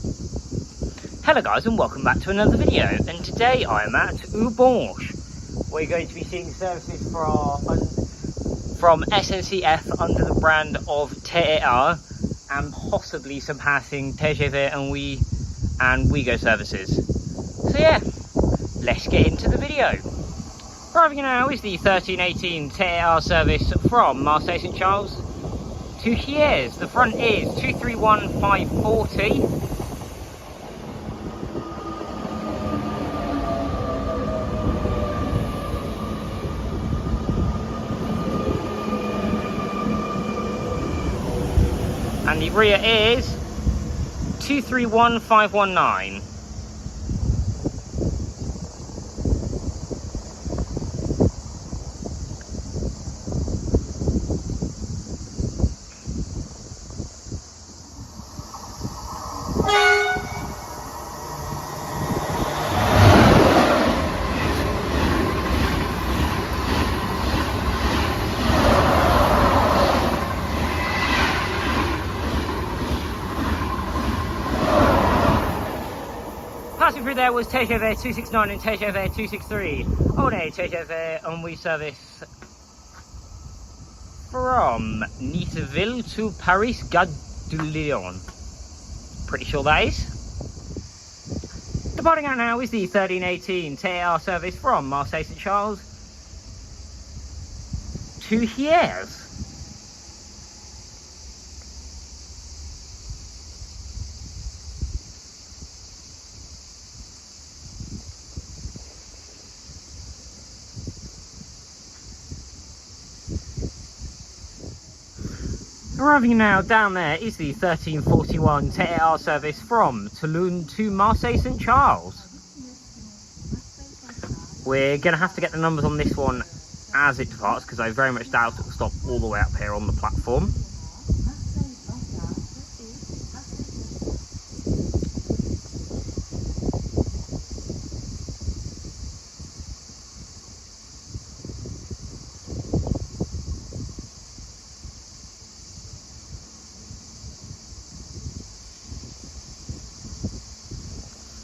Hello guys and welcome back to another video, and today I am at Aubagne. We're going to be seeing services from SNCF under the brand of TER and possibly some passing TGV Inoui and Ouigo services. So yeah, let's get into the video. Arriving now is the 1318 TER service from Marseille St Charles to Hyères. The front is 231540. And the rear is 231519. Passing through there was TGV 269 and TGV 263 on a TGV Inoui service from Niceville to Paris Gare du Lyon. Pretty sure that is. Departing out now is the 1318 TER service from Marseille St Charles to Hyères. Arriving now down there is the 1341 TER service from Toulon to Marseille St Charles. We're going to have to get the numbers on this one as it departs because I very much doubt it will stop all the way up here on the platform.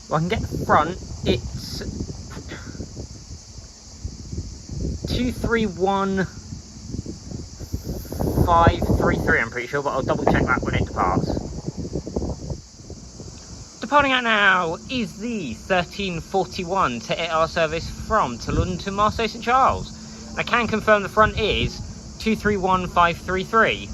Well, I can get the front, it's 231533 I'm pretty sure, but I'll double check that when it departs. Departing out now is the 1341 TER service from Toulon to Marseille St Charles. I can confirm the front is 231533.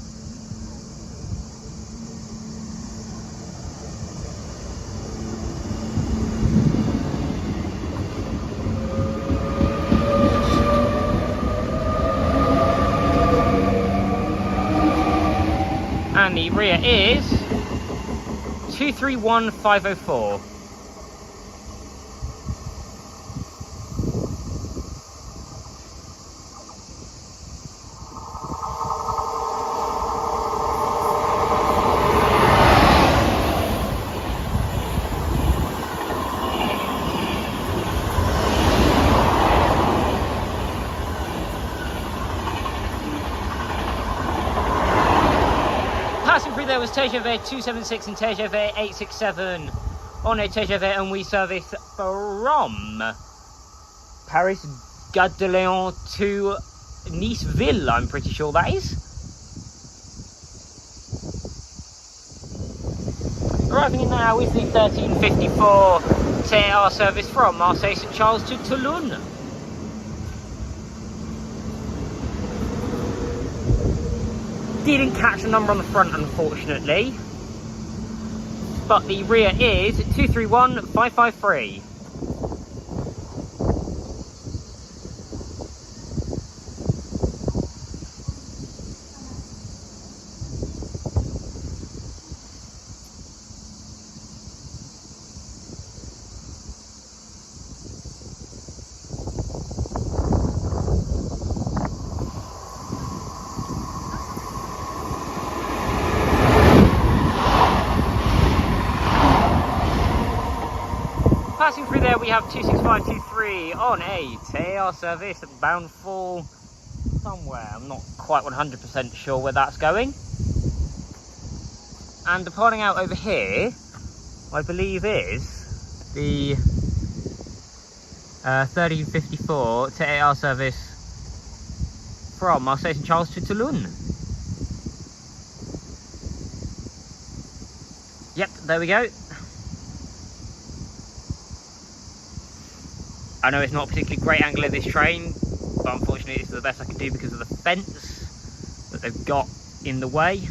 And the rear is 231504. Passing through there was TGV 276 and TGV 867 on a TGV Inoui service from Paris Gare du Lyon to Niceville, I'm pretty sure that is. Arriving in now is the 1354 TER service from Marseille St Charles to Toulon. Didn't catch the number on the front, unfortunately, but the rear is 231553. Passing through there we have 26523 on a TER service bound for somewhere. I'm not quite 100% sure where that's going. And departing out over here I believe is the 1354 TER service from Marseille St Charles to Toulon. Yep, there we go. I know it's not a particularly great angle of this train, but unfortunately this is the best I can do because of the fence that they've got in the way.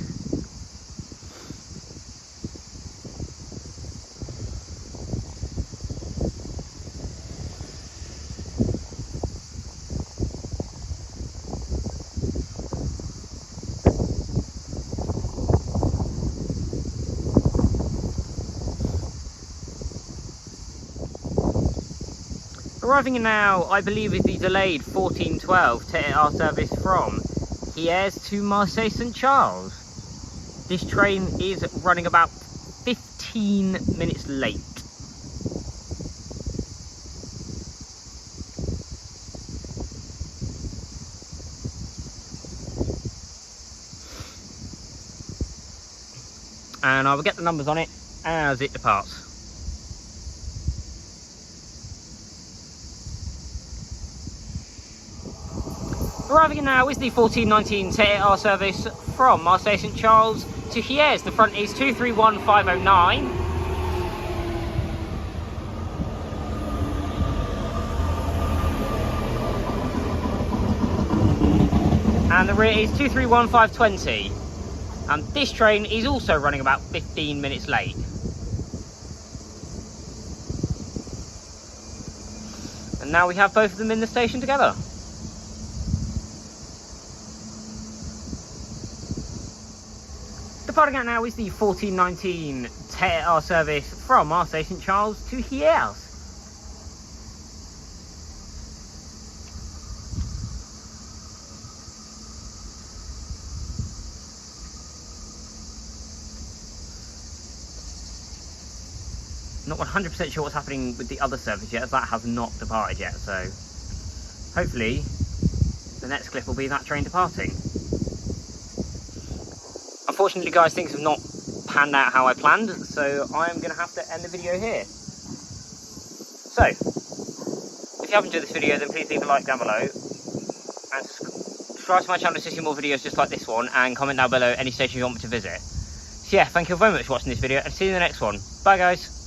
Arriving now, I believe, is the delayed 1412 TER service from Hyères to Marseille St Charles. This train is running about 15 minutes late. And I will get the numbers on it as it departs. Arriving now is the 1419 TER service from Marseille St Charles to Hyères. The front is 231509. And the rear is 231520. And this train is also running about 15 minutes late. And now we have both of them in the station together. Departing out now is the 1419 TER service from Marseille St Charles to Hyères. Not 100% sure what's happening with the other service yet, as that has not departed yet, so hopefully the next clip will be that train departing. Unfortunately, guys, things have not panned out how I planned, so I'm going to have to end the video here. So, if you haven't enjoyed this video, then please leave a like down below, and subscribe to my channel to see more videos just like this one, and comment down below any station you want me to visit. So yeah, thank you very much for watching this video, and see you in the next one. Bye, guys.